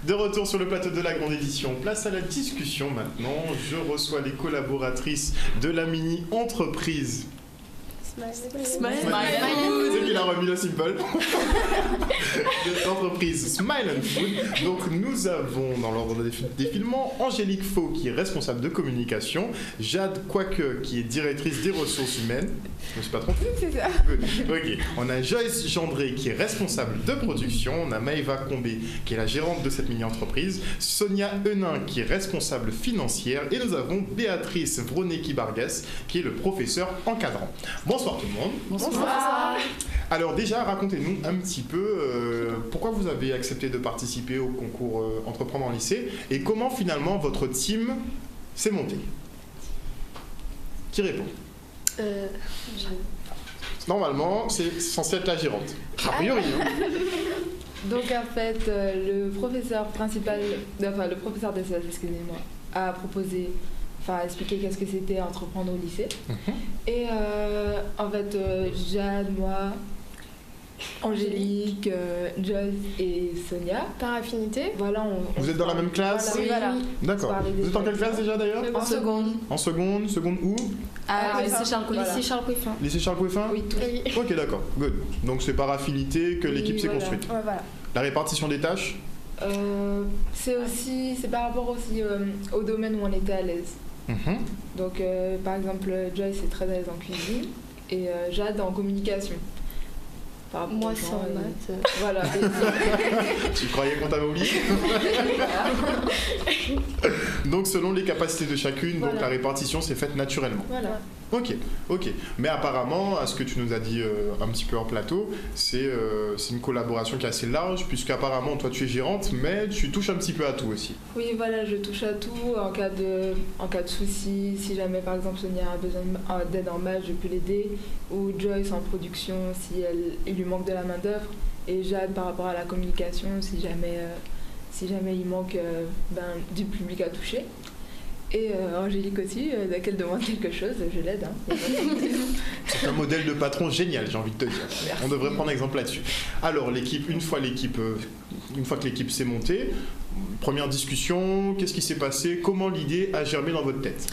De retour sur le plateau de la grande édition. Place à la discussion maintenant. Je reçois les collaboratrices de la mini-entreprise. Smile. C'est qu'il a remis le simple. De l'entreprise Smile and Food. Donc nous avons dans l'ordre de défilement Angélique Faux qui est responsable de communication, Jade Quoique qui est directrice des ressources humaines. Je me suis pas trompé. C'est ça. Ok. On a Joyce Gendré qui est responsable de production, on a Maëva Combé qui est la gérante de cette mini-entreprise, Sonia Henin qui est responsable financière et nous avons Béatrice Vroneki-Bargas qui est le professeur encadrant. Bonsoir tout le monde. Bonsoir. Alors déjà, racontez-nous un petit peu pourquoi vous avez accepté de participer au concours Entreprendre en lycée et comment finalement votre team s'est monté. Qui répond? Normalement, c'est censé être la gérante. A priori. Donc en fait, le professeur principal, enfin le professeur d'SES, excusez-moi, a proposé, enfin expliqué qu'est-ce que c'était entreprendre au lycée. Et en fait, Jade, moi, Angélique, Joyce et Sonia. Par affinité. Voilà, vous êtes dans la même classe? Voilà. D'accord. Vous êtes en quelle classe déjà d'ailleurs? En seconde. En seconde? Seconde où? Lycée Charles Coueffin. Lycée Charles Coueffin? Oui, tout. Ok, d'accord. Good. Donc c'est par affinité que l'équipe s'est construite. Ouais, voilà. La répartition des tâches? C'est par rapport aussi au domaine où on était à l'aise. Donc par exemple, Joyce est très à l'aise en cuisine et Jade en communication. Moi, c'est en maths. Voilà. Tu croyais qu'on t'avait oublié? Donc selon les capacités de chacune, Voilà. donc la répartition s'est faite naturellement. Voilà. Ok. Mais apparemment, à ce que tu nous as dit un petit peu en plateau, c'est une collaboration qui est assez large, puisqu'apparemment toi tu es gérante, mais tu touches un petit peu à tout aussi. Oui, voilà, je touche à tout en cas de souci. Si jamais par exemple Sonia a besoin d'aide en maths, je peux l'aider. Ou Joyce en production si il lui manque de la main d'œuvre. Et Jade par rapport à la communication si jamais il manque du public à toucher. Et Angélique aussi, dès qu'elle demande quelque chose, je l'aide. C'est un modèle de patron génial, j'ai envie de te dire. Merci. On devrait prendre exemple là-dessus. Alors, une fois que l'équipe s'est montée, première discussion, qu'est-ce qui s'est passé? Comment l'idée a germé dans votre tête?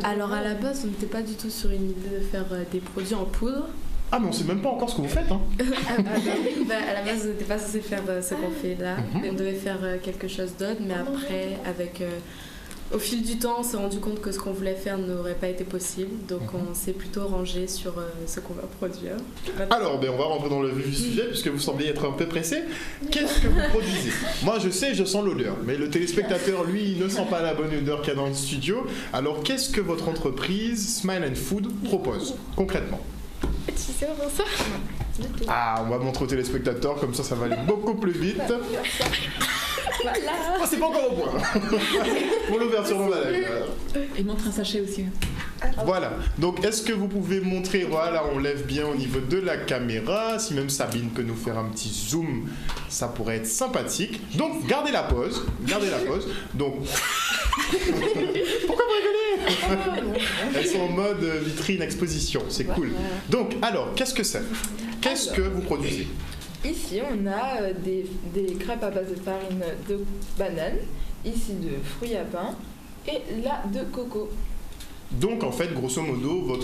Alors à la base, on n'était pas du tout sur une idée de faire des produits en poudre. Ah, mais on sait même pas encore ce que vous faites, hein. À la base, on n'était pas censé faire ce qu'on fait là. On devait faire quelque chose d'autre, mais après, au fil du temps, on s'est rendu compte que ce qu'on voulait faire n'aurait pas été possible. Donc on s'est plutôt rangé sur ce qu'on va produire. Alors, on va rentrer dans le vif du sujet, puisque vous semblez être un peu pressé. Qu'est-ce que vous produisez? Moi, je sais, je sens l'odeur, mais le téléspectateur, lui, il ne sent pas la bonne odeur qu'il y a dans le studio. Alors, qu'est-ce que votre entreprise Smile and Food propose, concrètement? Tu sais avant ça? Ah, on va montrer aux téléspectateurs, comme ça va aller beaucoup plus vite. Voilà. Oh, c'est pas encore au point. Pour l'ouverture de ma live. Il montre un sachet aussi. Voilà. Donc, est-ce que vous pouvez montrer, voilà, on lève bien au niveau de la caméra. Si même Sabine peut nous faire un petit zoom, ça pourrait être sympathique. Donc, gardez la pause. Donc, pourquoi vous rigolez? Elles sont en mode vitrine exposition. C'est cool. Donc, alors, qu'est-ce que c'est? Qu'est-ce que vous produisez? Ici, on a des crêpes à base de farine de banane, ici de fruits à pain, et là de coco. Donc, en fait, grosso modo,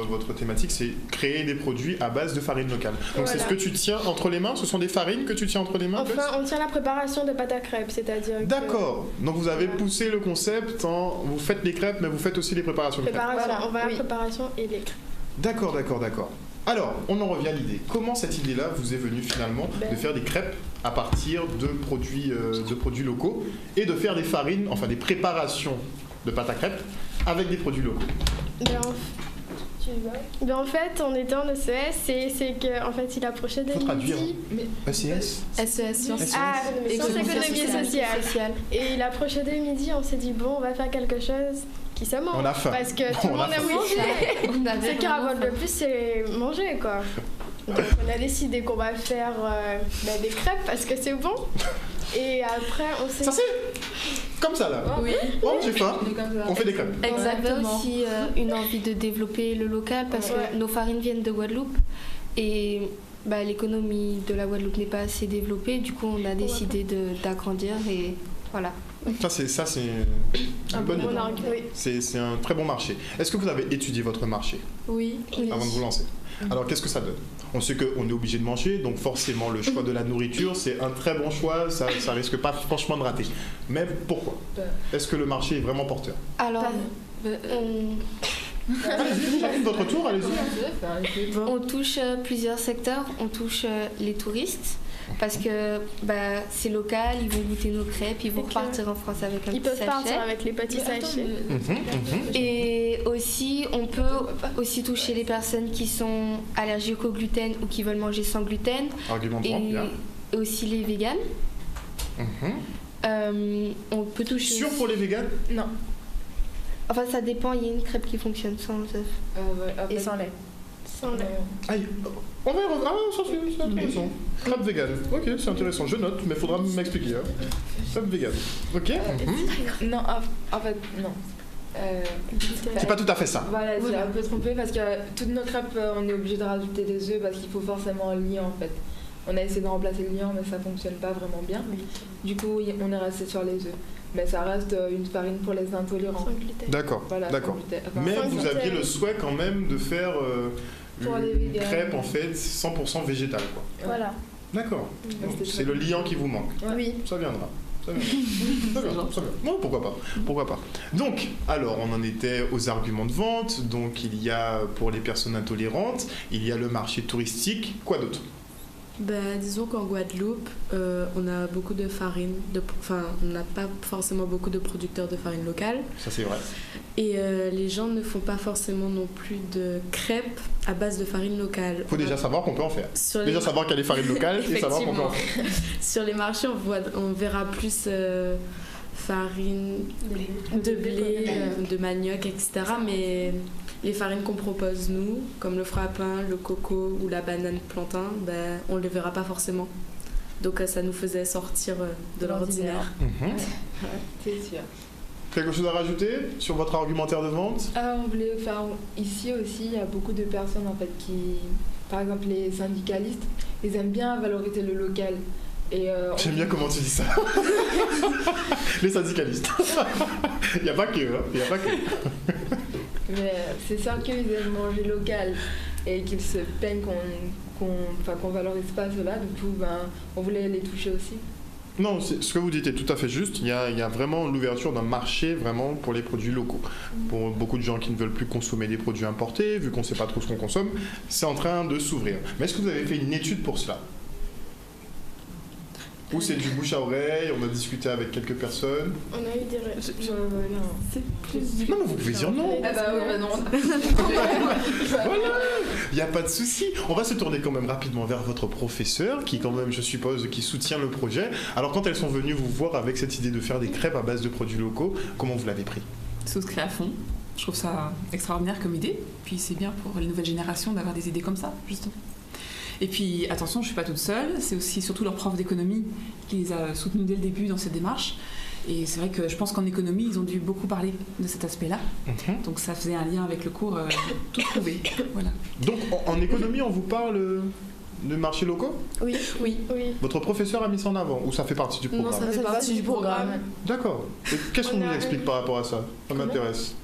votre thématique, c'est créer des produits à base de farine locale. Donc, c'est ce que tu tiens entre les mains? Ce sont des farines que tu tiens entre les mains? Enfin, on tient la préparation de pâte à crêpes, c'est-à-dire que... D'accord. Donc, vous avez poussé le concept vous faites les crêpes, mais vous faites aussi les préparations de crêpes. On va à la préparation et les crêpes. D'accord. Alors, on en revient à l'idée. Comment cette idée-là vous est venue finalement de faire des crêpes à partir de produits locaux et de faire des farines, enfin des préparations de pâte à crêpes avec des produits locaux? En fait, on était en ECS et c'est qu'en fait, il approchait de Faut traduire. midi. ECS? SES, sciences. Sciences économie et sociales. Et il approchait de midi, on s'est dit, bon, on va faire quelque chose qui se mange. On a faim. Parce que tout le monde aime manger. Ce qui rapporte le plus, c'est manger, quoi. Donc, on a décidé qu'on va faire des crêpes parce que c'est bon. Et après, on s'est... Ça c'est comme ça là. Oui. Oh, j'ai faim. On fait des crêpes. On avait Exactement. aussi une envie de développer le local parce que nos farines viennent de Guadeloupe et l'économie de la Guadeloupe n'est pas assez développée. Du coup, on a décidé d'agrandir et voilà. Ça, c'est une bonne idée. Oui. C'est un très bon marché. Est-ce que vous avez étudié votre marché Oui. avant de vous lancer? Alors, qu'est-ce que ça donne? On sait qu'on est obligé de manger, donc forcément, le choix de la nourriture, c'est un très bon choix, ça risque pas franchement de rater. Mais pourquoi? Est-ce que le marché est vraiment porteur? Alors, Allez-y, chacune votre tour, allez-y. on touche plusieurs secteurs. On touche les touristes parce que c'est local, ils vont goûter nos crêpes, ils vont repartir en France avec un petit sachet. Ils peuvent partir avec les petits sachets. Et aussi, on peut aussi toucher les personnes qui sont allergiques au gluten ou qui veulent manger sans gluten. Argument de vente, bien. Et aussi les véganes. On peut toucher. Sûr pour les véganes? Non. Enfin, ça dépend. Il y a une crêpe qui fonctionne sans œuf. Et sans lait. Sans lait. Aïe, on va y revenir. Ah, ça c'est intéressant. Crêpe vegan. Ok, c'est intéressant. Je note, mais il faudra m'expliquer. Crêpe vegan. Ok. Non, en fait, non. C'est pas tout à fait ça. Voilà, c'est un peu trompé parce que toutes nos crêpes, on est obligé de rajouter des œufs parce qu'il faut forcément un liant en fait. On a essayé de remplacer le liant, mais ça fonctionne pas vraiment bien. Du coup, on est resté sur les œufs. Mais ça reste une farine pour les intolérants. D'accord, voilà, d'accord. Mais vous aviez le souhait quand même de faire une crêpe en fait 100% végétale, quoi. Voilà. D'accord. C'est le liant qui vous manque. Oui. Ça viendra. Ça vient. Non, pourquoi pas. Donc, alors, on en était aux arguments de vente. Donc, il y a pour les personnes intolérantes, il y a le marché touristique. Quoi d'autre? Disons qu'en Guadeloupe, on a beaucoup de farine. On n'a pas forcément beaucoup de producteurs de farine locale. Ça, c'est vrai. Et les gens ne font pas forcément non plus de crêpes à base de farine locale. Il faut déjà savoir qu'on peut en faire. Savoir qu'il y a des farines locales et savoir qu'on peut en faire. Sur les marchés, on verra plus farine de blé, de manioc, etc. Mais les farines qu'on propose, nous, comme le frappin, le coco ou la banane plantain, on ne les verra pas forcément. Donc ça nous faisait sortir de l'ordinaire. C'est sûr. Quelque chose à rajouter sur votre argumentaire de vente? On voulait faire ici aussi, il y a beaucoup de personnes en fait qui, par exemple les syndicalistes, ils aiment bien valoriser le local. J'aime bien comment tu dis ça. Les syndicalistes. Il n'y a pas que. Mais c'est sûr qu'ils aiment manger local et qu'ils se plaignent qu'on valorise pas cela. Du coup, on voulait les toucher aussi. Non, ce que vous dites est tout à fait juste. Il y a vraiment l'ouverture d'un marché vraiment pour les produits locaux. Pour beaucoup de gens qui ne veulent plus consommer des produits importés, vu qu'on ne sait pas trop ce qu'on consomme, c'est en train de s'ouvrir. Mais est-ce que vous avez fait une étude pour cela? Ou c'est du bouche à oreille, on a discuté avec quelques personnes? On a eu des Non, mais vous pouvez dire non. Non. Voilà, il n'y a pas de souci. On va se tourner quand même rapidement vers votre professeur, qui quand même, je suppose, qui soutient le projet. Alors, quand elles sont venues vous voir avec cette idée de faire des crêpes à base de produits locaux, comment vous l'avez pris? Souscrit à fond. Je trouve ça extraordinaire comme idée. Puis c'est bien pour les nouvelles générations d'avoir des idées comme ça, justement. Et puis, attention, je ne suis pas toute seule, c'est aussi surtout leur prof d'économie qui les a soutenus dès le début dans cette démarche. Et c'est vrai que je pense qu'en économie, ils ont dû beaucoup parler de cet aspect-là. Donc ça faisait un lien avec le cours tout trouvé. Voilà. Donc en économie, on vous parle de marchés locaux? Oui. Votre professeur a mis ça en avant ou ça fait partie du programme? Non, ça fait partie du programme. D'accord. Et qu'est-ce qu'on vous explique par rapport à ça? Ça m'intéresse.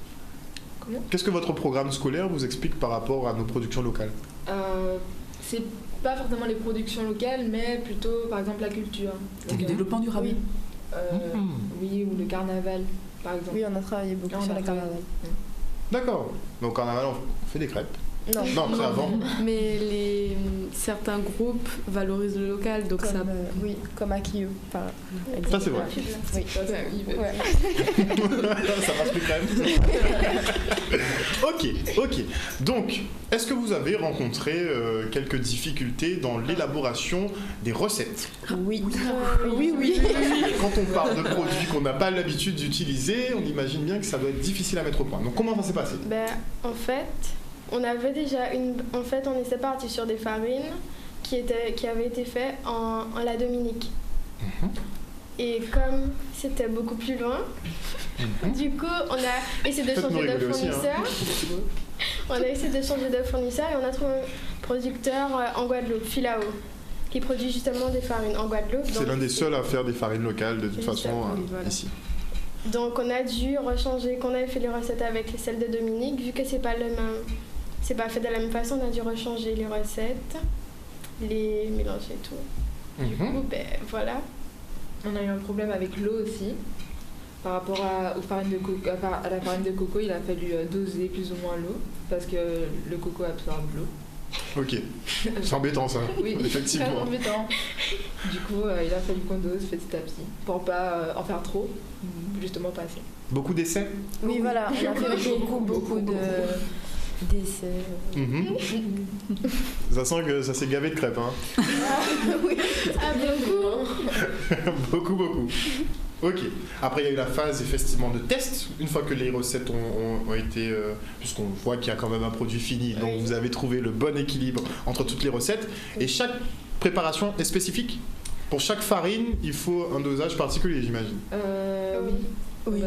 Qu'est-ce que votre programme scolaire vous explique par rapport à nos productions locales? C'est pas forcément les productions locales, mais plutôt par exemple la culture. C'est du développement durable. Oui, ou le carnaval, par exemple. Oui, on a travaillé beaucoup sur le carnaval. D'accord. Donc au carnaval, on fait des crêpes. Non, c'est avant. Mais certains groupes valorisent le local, donc comme, ça... oui, comme Akio. Ça, c'est vrai. Oui. Ça passe plus quand même. Ok. Donc, est-ce que vous avez rencontré quelques difficultés dans l'élaboration des recettes? Oui. Quand on parle de produits qu'on n'a pas l'habitude d'utiliser, on imagine bien que ça doit être difficile à mettre au point. Donc, comment ça s'est passé? En fait, on avait déjà on était parti sur des farines qui avaient été faites en la Dominique. Et comme c'était beaucoup plus loin, du coup, on a essayé de changer de fournisseur. On a essayé de changer de fournisseur et on a trouvé un producteur en Guadeloupe, Filao, qui produit justement des farines en Guadeloupe. C'est l'un des seuls à faire des farines locales de toute façon voilà. ici. Donc on a dû rechanger, qu'on avait fait les recettes avec celles de Dominique, vu que c'est pas fait de la même façon, on a dû rechanger les recettes, les mélanger et tout. Du coup, voilà. On a eu un problème avec l'eau aussi. Par rapport à la farine de coco, il a fallu doser plus ou moins l'eau parce que le coco absorbe l'eau. Ok, c'est embêtant ça, oui, effectivement. C'est embêtant. Du coup, il a fallu qu'on dose petit à petit pour pas en faire trop, justement pas assez. Beaucoup d'essais? Oui, voilà, on a fait beaucoup d'essais. Ça sent que ça s'est gavé de crêpes, hein. Oui, beaucoup. beaucoup. Ok. Après, il y a eu la phase effectivement de test. Une fois que les recettes ont été, puisqu'on voit qu'il y a quand même un produit fini, donc vous avez trouvé le bon équilibre entre toutes les recettes. Et chaque préparation est spécifique. Pour chaque farine, il faut un dosage particulier, j'imagine. Oui.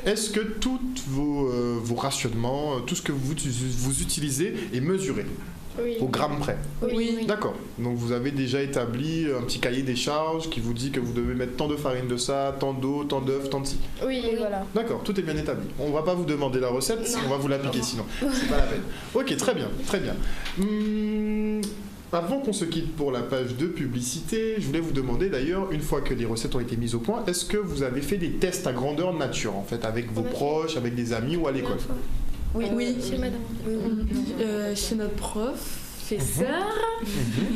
Est-ce que tous vos rationnements, tout ce que vous utilisez est mesuré? Oui. Au gramme près? Oui. D'accord. Donc vous avez déjà établi un petit cahier des charges qui vous dit que vous devez mettre tant de farine de ça, tant d'eau, tant d'œufs, tant de ci. Oui, voilà. D'accord, tout est bien établi. On va pas vous demander la recette, on va vous l'appliquer sinon. C'est pas la peine. Ok, très bien, très bien. Avant qu'on se quitte pour la page de publicité, je voulais vous demander d'ailleurs, une fois que les recettes ont été mises au point, est-ce que vous avez fait des tests à grandeur nature, en fait, avec vos proches, avec des amis ou à l'école? Oui, chez madame. Chez notre professeur,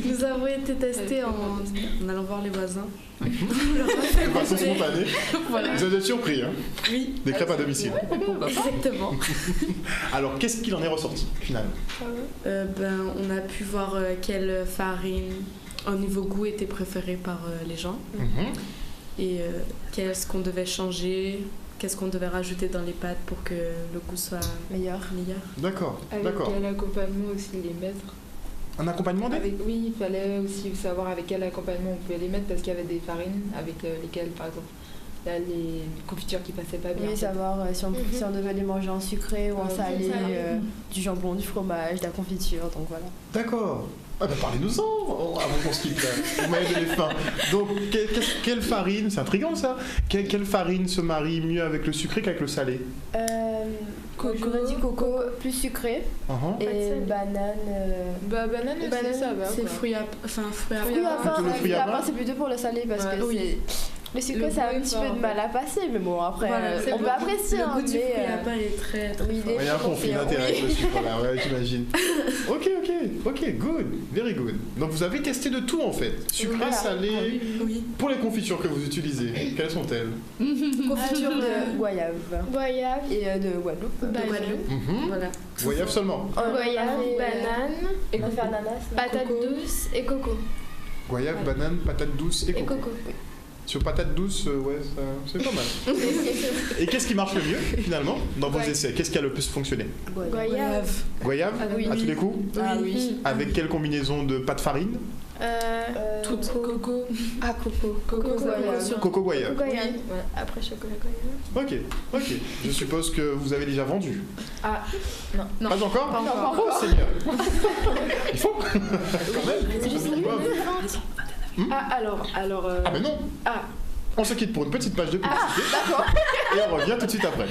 nous avons été testés en allant voir les voisins. De façon spontanée. Voilà. Vous êtes surpris, hein? Oui. Des crêpes à domicile. Exactement. Alors, qu'est-ce qu'il en est ressorti, finalement? On a pu voir quelle farine, au niveau goût, était préférée par les gens. Et qu'est-ce qu'on devait changer, qu'est-ce qu'on devait rajouter dans les pâtes pour que le goût soit meilleur. D'accord, avec d'accord. quel accompagnement aussi les mettre? Un accompagnement Oui, il fallait aussi savoir avec quel accompagnement on pouvait les mettre parce qu'il y avait des farines avec lesquelles, par exemple, là, les confitures qui passaient pas bien. Oui, savoir si on devait les manger en sucré ou en salé, du jambon, du fromage, de la confiture, donc voilà. D'accord. Ah bah parlez-nous-en avant qu'on se quitte là. Vous m'avez donné faim. Donc quelle farine, c'est intriguant ça, quelle farine se marie mieux avec le sucré qu'avec le salé? J'aurais dit coco plus sucré et banane. Banane, c'est fruits à pain, c'est plutôt pour le salé parce que le sucré ça a un petit peu de mal à passer, mais bon après on peut apprécier. Le goût du fruit à pain est très fort. Il y a un conflit d'intérêt avec le sucre là, ouais, j'imagine. Ok, good, very good. Donc vous avez testé de tout en fait, sucré, salé. Pour les confitures que vous utilisez, quelles sont-elles? Confiture de goyave et de Guadeloupe. Voilà. Goyave seulement? Goyave, banane, et on fait ananas, patate douce et coco. Goyave, banane, patate douce et coco. Sur patate douce, c'est pas mal. Et qu'est-ce qui marche le mieux, finalement, dans vos essais? Qu'est-ce qui a le plus fonctionné? Goyave. Goyave? À tous les coups? Ah oui. Avec quelle combinaison de pâte farine? Toute coco. Ah, coco. Coco goyave. Goyave. Après chocolat goyave. Ok. Je suppose que vous avez déjà vendu. Ah, non. Pas encore? Pas encore. Oh, Seigneur. Il faut quand même. Ah, mais non. On se quitte pour une petite page de publicité. D'accord. Et on revient tout de suite après.